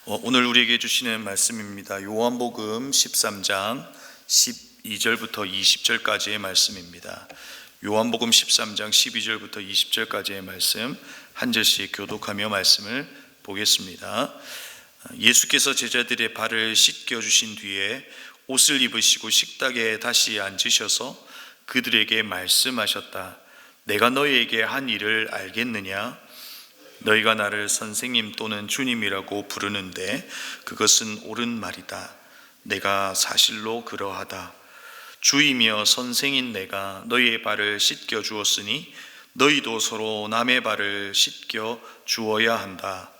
오늘 우리에게 주시는 말씀입니다. 요한복음 13장 12절부터 20절까지의 말씀입니다. 요한복음 13장 12절부터 20절까지의 말씀 한 절씩 교독하며 말씀을 보겠습니다. 예수께서 제자들의 발을 씻겨주신 뒤에 옷을 입으시고 식탁에 다시 앉으셔서 그들에게 말씀하셨다. 내가 너희에게 한 일을 알겠느냐? 너희가 나를 선생님 또는 주님이라고 부르는데 그것은 옳은 말이다. 내가 사실로 그러하다. 주이며 선생인 내가 너희의 발을 씻겨 주었으니 너희도 서로 남의 발을 씻겨 주어야 한다.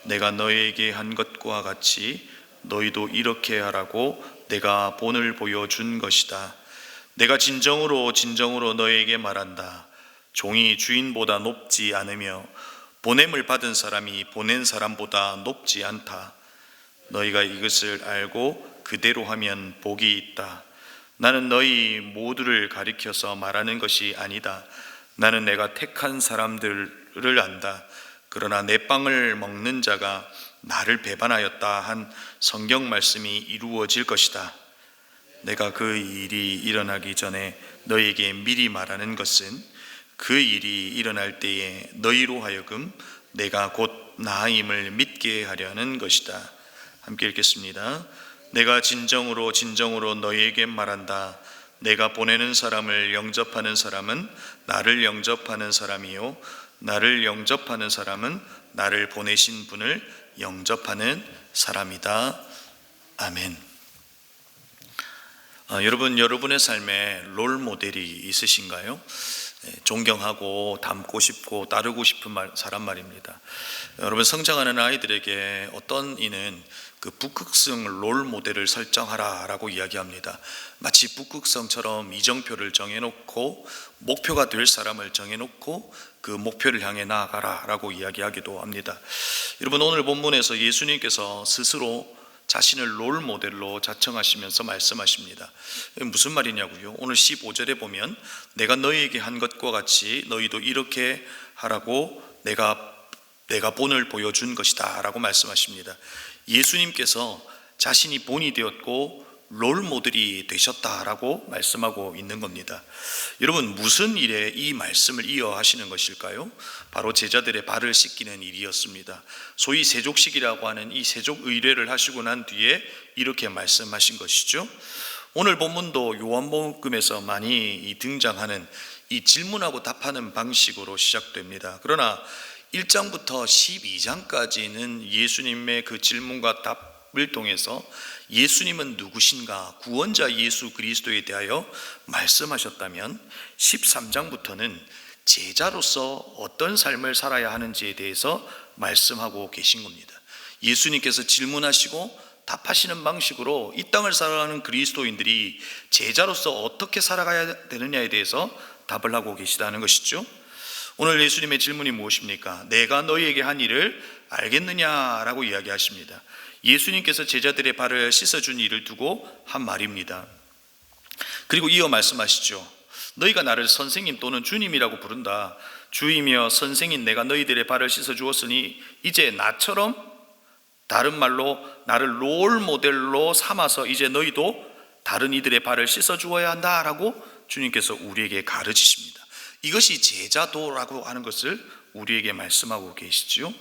내가 너희에게 한 것과 같이 너희도 이렇게 하라고 내가 본을 보여준 것이다. 내가 진정으로 너희에게 말한다. 종이 주인보다 높지 않으며 보냄을 받은 사람이 보낸 사람보다 높지 않다. 너희가 이것을 알고 그대로 하면 복이 있다. 나는 너희 모두를 가리켜서 말하는 것이 아니다. 나는 내가 택한 사람들을 안다. 그러나 내 빵을 먹는 자가 나를 배반하였다 한 성경 말씀이 이루어질 것이다. 내가 그 일이 일어나기 전에 너희에게 미리 말하는 것은 그 일이 일어날 때에 너희로 하여금 내가 곧 나임을 믿게 하려는 것이다. 함께 읽겠습니다. 내가 진정으로 너희에게 말한다. 내가 보내는 사람을 영접하는 사람은 나를 영접하는 사람이요 나를 영접하는 사람은 나를 보내신 분을 영접하는 사람이다. 아멘. 여러분의 삶에 롤 모델이 있으신가요? 존경하고 닮고 싶고 따르고 싶은 사람 말입니다. 여러분, 성장하는 아이들에게 어떤 이는 그 북극성 롤 모델을 설정하라 라고 이야기합니다. 마치 북극성처럼 이정표를 정해놓고 목표가 될 사람을 정해놓고 그 목표를 향해 나아가라 라고 이야기하기도 합니다. 여러분, 오늘 본문에서 예수님께서 스스로 자신을 롤 모델로 자청하시면서 말씀하십니다. 무슨 말이냐고요? 오늘 15절에 보면 내가 너희에게 한 것과 같이 너희도 이렇게 하라고 내가 본을 보여준 것이다 라고 말씀하십니다. 예수님께서 자신이 본이 되었고 롤 모델이 되셨다라고 말씀하고 있는 겁니다. 여러분, 무슨 일에 이 말씀을 이어하시는 것일까요? 바로 제자들의 발을 씻기는 일이었습니다. 소위 세족식이라고 하는 이 세족 의례를 하시고 난 뒤에 이렇게 말씀하신 것이죠. 오늘 본문도 요한복음에서 많이 등장하는 이 질문하고 답하는 방식으로 시작됩니다. 그러나 1장부터 12장까지는 예수님의 그 질문과 답을 통해서 예수님은 누구신가, 구원자 예수 그리스도에 대하여 말씀하셨다면 13장부터는 제자로서 어떤 삶을 살아야 하는지에 대해서 말씀하고 계신 겁니다. 예수님께서 질문하시고 답하시는 방식으로 이 땅을 살아가는 그리스도인들이 제자로서 어떻게 살아가야 되느냐에 대해서 답을 하고 계시다는 것이죠. 오늘 예수님의 질문이 무엇입니까? 내가 너희에게 한 일을 알겠느냐라고 이야기하십니다. 예수님께서 제자들의 발을 씻어준 일을 두고 한 말입니다. 그리고 이어 말씀하시죠. 너희가 나를 선생님 또는 주님이라고 부른다. 주이며 선생인 내가 너희들의 발을 씻어주었으니 이제 나처럼, 다른 말로 나를 롤 모델로 삼아서 이제 너희도 다른 이들의 발을 씻어주어야 한다라고 주님께서 우리에게 가르치십니다. 이것이 제자도라고 하는 것을 우리에게 말씀하고 계시지요.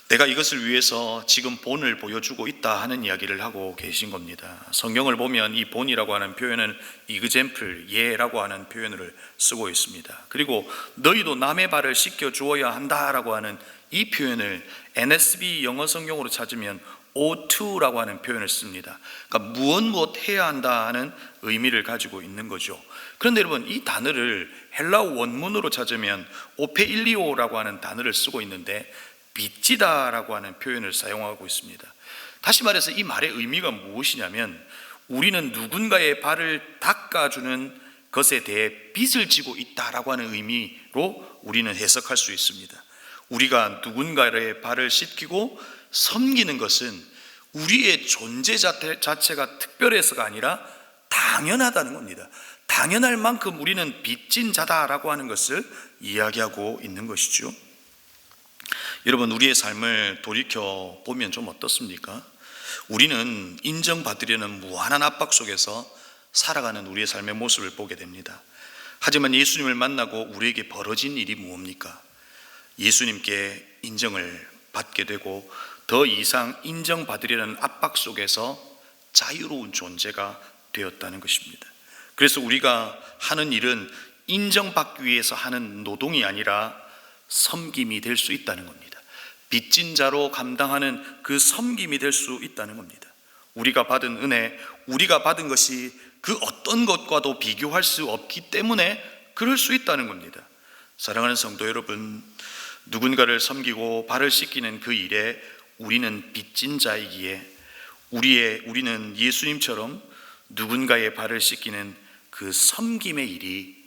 내가 이것을 위해서 지금 본을 보여주고 있다 하는 이야기를 하고 계신 겁니다. 성경을 보면 이 본이라고 하는 표현은 example, 예라고 하는 표현을 쓰고 있습니다. 그리고 너희도 남의 발을 씻겨 주어야 한다라고 하는 이 표현을 NSB 영어 성경으로 찾으면 ought to라고 하는 표현을 씁니다. 그러니까 무엇 해야 한다 하는 의미를 가지고 있는 거죠. 그런데 여러분, 이 단어를 헬라어 원문으로 찾으면 오페일리오라고 하는 단어를 쓰고 있는데 빚지다라고 하는 표현을 사용하고 있습니다. 다시 말해서 이 말의 의미가 무엇이냐면 우리는 누군가의 발을 닦아주는 것에 대해 빚을 지고 있다라고 하는 의미로 우리는 해석할 수 있습니다. 우리가 누군가의 발을 씻기고 섬기는 것은 우리의 존재 자체가 특별해서가 아니라 당연하다는 겁니다. 당연할 만큼 우리는 빚진 자다라고 하는 것을 이야기하고 있는 것이죠. 여러분, 우리의 삶을 돌이켜 보면 좀 어떻습니까? 우리는 인정받으려는 무한한 압박 속에서 살아가는 우리의 삶의 모습을 보게 됩니다. 하지만 예수님을 만나고 우리에게 벌어진 일이 무엇입니까? 예수님께 인정을 받게 되고 더 이상 인정받으려는 압박 속에서 자유로운 존재가 되었다는 것입니다. 그래서 우리가 하는 일은 인정받기 위해서 하는 노동이 아니라 섬김이 될 수 있다는 겁니다. 빚진 자로 감당하는 그 섬김이 될 수 있다는 겁니다. 우리가 받은 은혜, 우리가 받은 것이 그 어떤 것과도 비교할 수 없기 때문에 그럴 수 있다는 겁니다. 사랑하는 성도 여러분, 누군가를 섬기고 발을 씻기는 그 일에 우리는 빚진 자이기에 우리는 예수님처럼 누군가의 발을 씻기는 그 섬김의 일이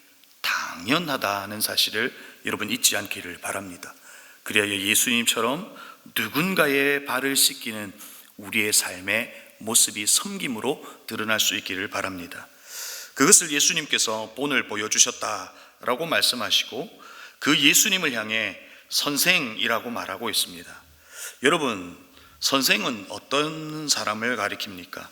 당연하다는 사실을 여러분 잊지 않기를 바랍니다. 그래야 예수님처럼 누군가의 발을 씻기는 우리의 삶의 모습이 섬김으로 드러날 수 있기를 바랍니다. 그것을 예수님께서 본을 보여주셨다라고 말씀하시고 그 예수님을 향해 선생이라고 말하고 있습니다. 여러분, 선생은 어떤 사람을 가리킵니까?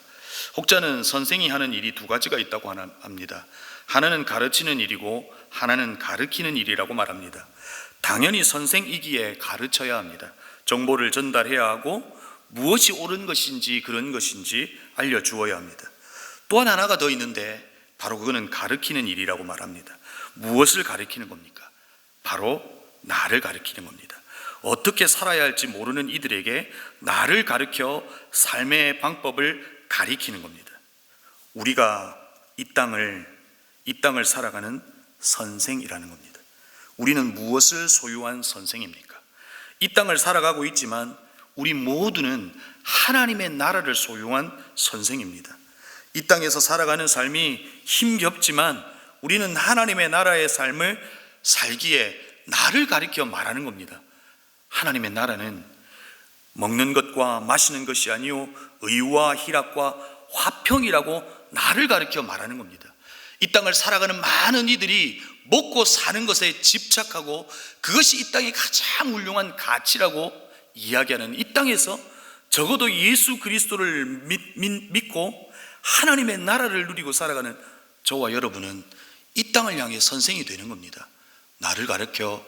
혹자는 선생이 하는 일이 두 가지가 있다고 합니다. 하나는 가르치는 일이고 하나는 가르치는 일이라고 말합니다. 당연히 선생이기에 가르쳐야 합니다. 정보를 전달해야 하고 무엇이 옳은 것인지 그런 것인지 알려주어야 합니다. 또한 하나가 더 있는데 바로 그거는 가르치는 일이라고 말합니다. 무엇을 가르치는 겁니까? 바로 나를 가르치는 겁니다. 어떻게 살아야 할지 모르는 이들에게 나를 가르쳐 삶의 방법을 가리키는 겁니다. 우리가 이 땅을 살아가는 선생이라는 겁니다. 우리는 무엇을 소유한 선생입니까? 이 땅을 살아가고 있지만 우리 모두는 하나님의 나라를 소유한 선생입니다. 이 땅에서 살아가는 삶이 힘겹지만 우리는 하나님의 나라의 삶을 살기에 나를 가리켜 말하는 겁니다. 하나님의 나라는 먹는 것과 마시는 것이 아니요 의와 희락과 화평이라고 나를 가리켜 말하는 겁니다. 이 땅을 살아가는 많은 이들이 먹고 사는 것에 집착하고 그것이 이 땅의 가장 훌륭한 가치라고 이야기하는 이 땅에서 적어도 예수 그리스도를 믿고 하나님의 나라를 누리고 살아가는 저와 여러분은 이 땅을 향해 선생이 되는 겁니다. 나를 가르쳐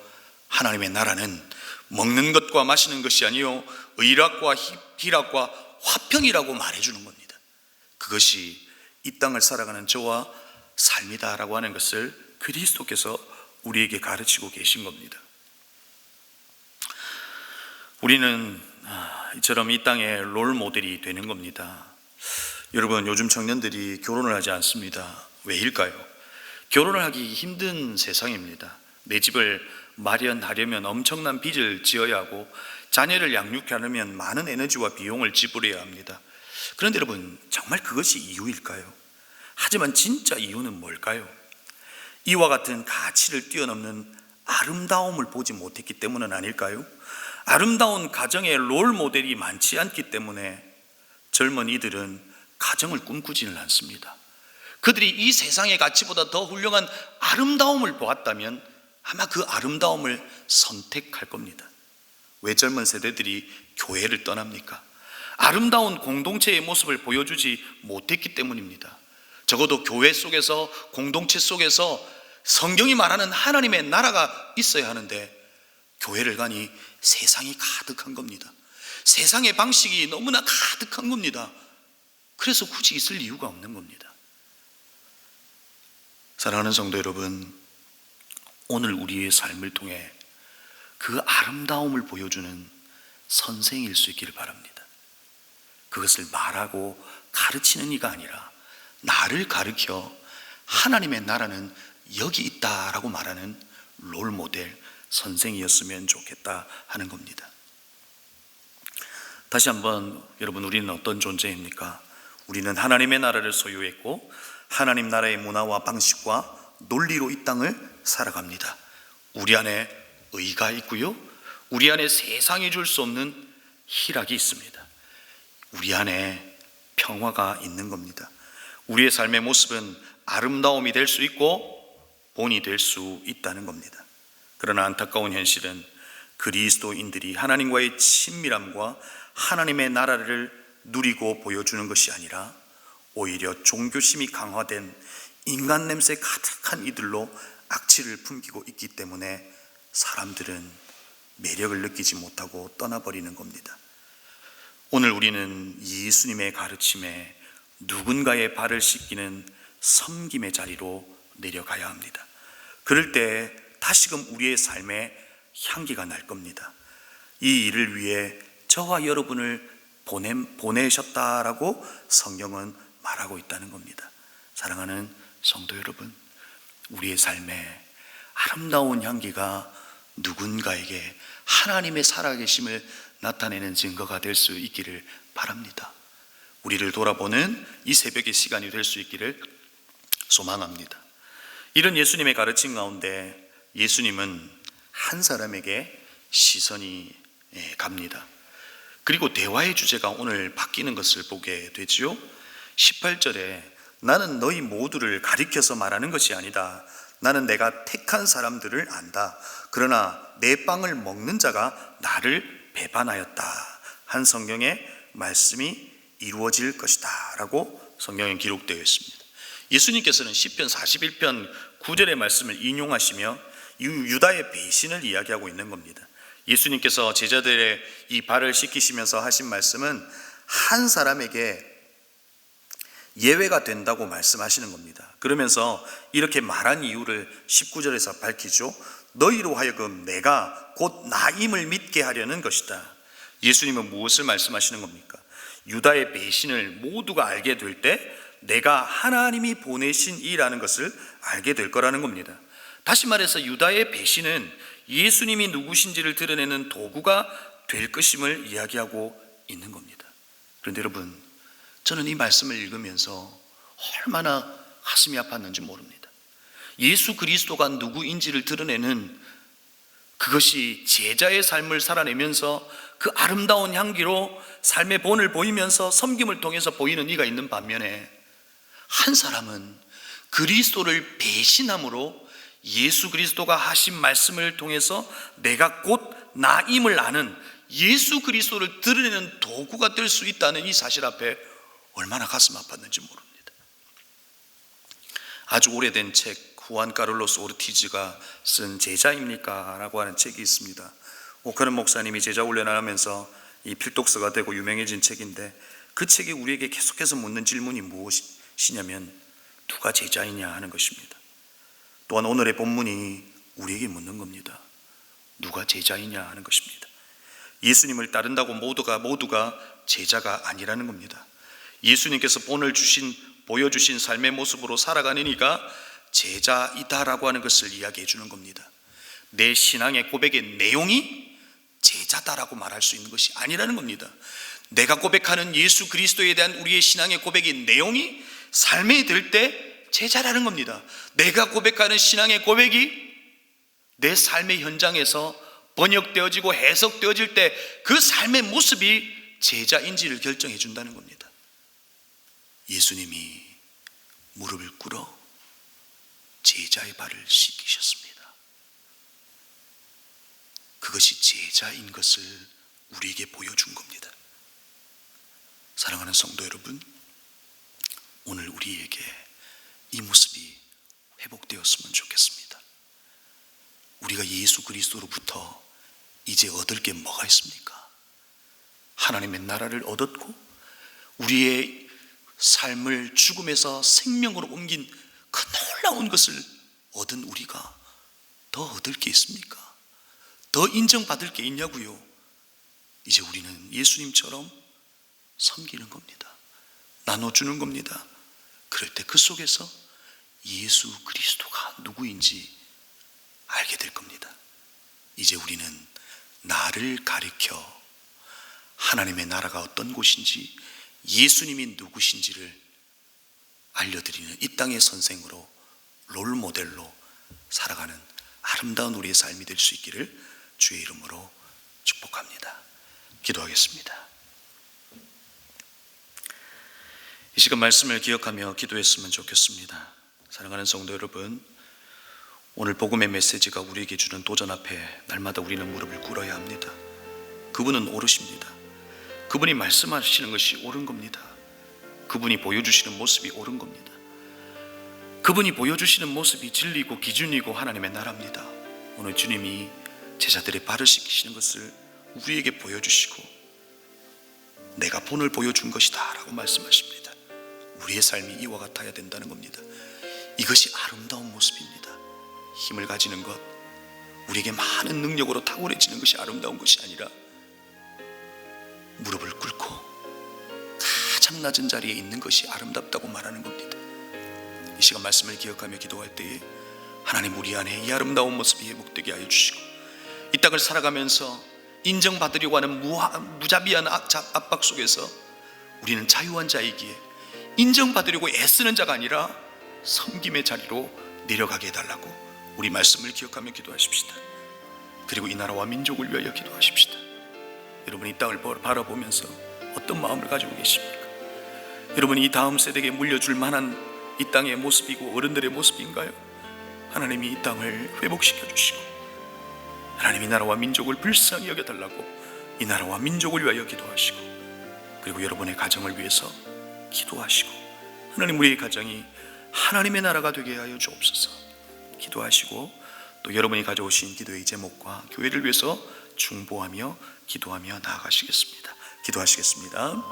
하나님의 나라는 먹는 것과 마시는 것이 아니요 의락과 희락과 화평이라고 말해주는 겁니다. 그것이 이 땅을 살아가는 저와 삶이다라고 하는 것을 그리스도께서 우리에게 가르치고 계신 겁니다. 우리는 이처럼 이 땅의 롤 모델이 되는 겁니다. 여러분, 요즘 청년들이 결혼을 하지 않습니다. 왜일까요? 결혼을 하기 힘든 세상입니다. 내 집을 마련하려면 엄청난 빚을 지어야 하고 자녀를 양육하려면 많은 에너지와 비용을 지불해야 합니다. 그런데 여러분, 정말 그것이 이유일까요? 하지만 진짜 이유는 뭘까요? 이와 같은 가치를 뛰어넘는 아름다움을 보지 못했기 때문은 아닐까요? 아름다운 가정의 롤 모델이 많지 않기 때문에 젊은 이들은 가정을 꿈꾸지는 않습니다. 그들이 이 세상의 가치보다 더 훌륭한 아름다움을 보았다면 아마 그 아름다움을 선택할 겁니다. 왜 젊은 세대들이 교회를 떠납니까? 아름다운 공동체의 모습을 보여주지 못했기 때문입니다. 적어도 교회 속에서, 공동체 속에서 성경이 말하는 하나님의 나라가 있어야 하는데 교회를 가니 세상이 가득한 겁니다. 세상의 방식이 너무나 가득한 겁니다. 그래서 굳이 있을 이유가 없는 겁니다. 사랑하는 성도 여러분, 오늘 우리의 삶을 통해 그 아름다움을 보여주는 선생일 수 있기를 바랍니다. 그것을 말하고 가르치는 이가 아니라 나를 가르쳐 하나님의 나라는 여기 있다라고 말하는 롤 모델 선생이었으면 좋겠다 하는 겁니다. 다시 한번 여러분, 우리는 어떤 존재입니까? 우리는 하나님의 나라를 소유했고 하나님 나라의 문화와 방식과 논리로 이 땅을 살아갑니다. 우리 안에 의가 있고요, 우리 안에 세상이 줄 수 없는 희락이 있습니다. 우리 안에 평화가 있는 겁니다. 우리의 삶의 모습은 아름다움이 될 수 있고 본이 될 수 있다는 겁니다. 그러나 안타까운 현실은 그리스도인들이 하나님과의 친밀함과 하나님의 나라를 누리고 보여주는 것이 아니라 오히려 종교심이 강화된 인간 냄새 가득한 이들로 악취를 품기고 있기 때문에 사람들은 매력을 느끼지 못하고 떠나버리는 겁니다. 오늘 우리는 예수님의 가르침에 누군가의 발을 씻기는 섬김의 자리로 내려가야 합니다. 그럴 때 다시금 우리의 삶에 향기가 날 겁니다. 이 일을 위해 저와 여러분을 보내셨다라고 성경은 말하고 있다는 겁니다. 사랑하는 성도 여러분, 우리의 삶에 아름다운 향기가 누군가에게 하나님의 살아계심을 나타내는 증거가 될 수 있기를 바랍니다. 우리를 돌아보는 이 새벽의 시간이 될 수 있기를 소망합니다. 이런 예수님의 가르침 가운데 예수님은 한 사람에게 시선이 갑니다. 그리고 대화의 주제가 오늘 바뀌는 것을 보게 되지요. 18절에 나는 너희 모두를 가리켜서 말하는 것이 아니다. 나는 내가 택한 사람들을 안다. 그러나 내 빵을 먹는 자가 나를 배반하였다. 한 성경의 말씀이 이루어질 것이다 라고 성경에 기록되어 있습니다. 예수님께서는 시편 41편 9절의 말씀을 인용하시며 유다의 배신을 이야기하고 있는 겁니다. 예수님께서 제자들의 이 발을 씻기시면서 하신 말씀은 한 사람에게 예외가 된다고 말씀하시는 겁니다. 그러면서 이렇게 말한 이유를 19절에서 밝히죠. 너희로 하여금 내가 곧 나임을 믿게 하려는 것이다. 예수님은 무엇을 말씀하시는 겁니까? 유다의 배신을 모두가 알게 될 때 내가 하나님이 보내신 이라는 것을 알게 될 거라는 겁니다. 다시 말해서 유다의 배신은 예수님이 누구신지를 드러내는 도구가 될 것임을 이야기하고 있는 겁니다. 그런데 여러분, 저는 이 말씀을 읽으면서 얼마나 가슴이 아팠는지 모릅니다. 예수 그리스도가 누구인지를 드러내는 그것이 제자의 삶을 살아내면서 그 아름다운 향기로 삶의 본을 보이면서 섬김을 통해서 보이는 이가 있는 반면에 한 사람은 그리스도를 배신함으로 예수 그리스도가 하신 말씀을 통해서 내가 곧 나임을 아는 예수 그리스도를 드러내는 도구가 될 수 있다는 이 사실 앞에 얼마나 가슴 아팠는지 모릅니다. 아주 오래된 책, 후안 카를로스 오르티즈가 쓴 제자입니까? 라고 하는 책이 있습니다. 오카는 목사님이 제자 훈련을 하면서 이 필독서가 되고 유명해진 책인데, 그 책이 우리에게 계속해서 묻는 질문이 무엇이냐면 누가 제자이냐 하는 것입니다. 또한 오늘의 본문이 우리에게 묻는 겁니다. 누가 제자이냐 하는 것입니다. 예수님을 따른다고 모두가 제자가 아니라는 겁니다. 예수님께서 보여주신 삶의 모습으로 살아가는 이가 제자이다라고 하는 것을 이야기해 주는 겁니다. 내 신앙의 고백의 내용이 제자다라고 말할 수 있는 것이 아니라는 겁니다. 내가 고백하는 예수 그리스도에 대한 우리의 신앙의 고백의 내용이 삶에 들 때 제자라는 겁니다. 내가 고백하는 신앙의 고백이 내 삶의 현장에서 번역되어지고 해석되어질 때 그 삶의 모습이 제자인지를 결정해 준다는 겁니다. 예수님이 무릎을 꿇어 제자의 발을 씻기셨습니다. 그것이 제자인 것을 우리에게 보여준 겁니다. 사랑하는 성도 여러분, 오늘 우리에게 이 모습이 회복되었으면 좋겠습니다. 우리가 예수 그리스도로부터 이제 얻을 게 뭐가 있습니까? 하나님의 나라를 얻었고 우리의 삶을 죽음에서 생명으로 옮긴 그 놀라운 것을 얻은 우리가 더 얻을 게 있습니까? 더 인정받을 게 있냐고요? 이제 우리는 예수님처럼 섬기는 겁니다. 나눠주는 겁니다. 그럴 때 그 속에서 예수 그리스도가 누구인지 알게 될 겁니다. 이제 우리는 나를 가리켜 하나님의 나라가 어떤 곳인지, 예수님이 누구신지를 알려드리는 이 땅의 선생으로, 롤모델로 살아가는 아름다운 우리의 삶이 될 수 있기를 주의 이름으로 축복합니다. 기도하겠습니다. 이 시간 말씀을 기억하며 기도했으면 좋겠습니다. 사랑하는 성도 여러분, 오늘 복음의 메시지가 우리에게 주는 도전 앞에 날마다 우리는 무릎을 꿇어야 합니다. 그분은 옳으십니다. 그분이 말씀하시는 것이 옳은 겁니다. 그분이 보여주시는 모습이 옳은 겁니다. 그분이 보여주시는 모습이 진리고 기준이고 하나님의 나라입니다. 오늘 주님이 제자들의 발을 씻기시는 것을 우리에게 보여주시고 내가 본을 보여준 것이다 라고 말씀하십니다. 우리의 삶이 이와 같아야 된다는 겁니다. 이것이 아름다운 모습입니다. 힘을 가지는 것, 우리에게 많은 능력으로 탁월해지는 것이 아름다운 것이 아니라 무릎을 꿇고 가장 낮은 자리에 있는 것이 아름답다고 말하는 겁니다. 이 시간 말씀을 기억하며 기도할 때에 하나님 우리 안에 이 아름다운 모습이 회복되게 하여 주시고 이 땅을 살아가면서 인정받으려고 하는 무자비한 압박 속에서 우리는 자유한 자이기에 인정받으려고 애쓰는 자가 아니라 섬김의 자리로 내려가게 해달라고 우리 말씀을 기억하며 기도하십시다. 그리고 이 나라와 민족을 위하여 기도하십시다. 여러분 이 땅을 바라보면서 어떤 마음을 가지고 계십니까? 여러분이 이 다음 세대에게 물려줄 만한 이 땅의 모습이고 어른들의 모습인가요? 하나님이 이 땅을 회복시켜 주시고 하나님 이 나라와 민족을 불쌍히 여겨달라고 이 나라와 민족을 위하여 기도하시고 그리고 여러분의 가정을 위해서 기도하시고 하나님 우리의 가정이 하나님의 나라가 되게 하여 주옵소서. 기도하시고 또 여러분이 가져오신 기도의 제목과 교회를 위해서 중보하며 기도하며 나아가시겠습니다. 기도하시겠습니다.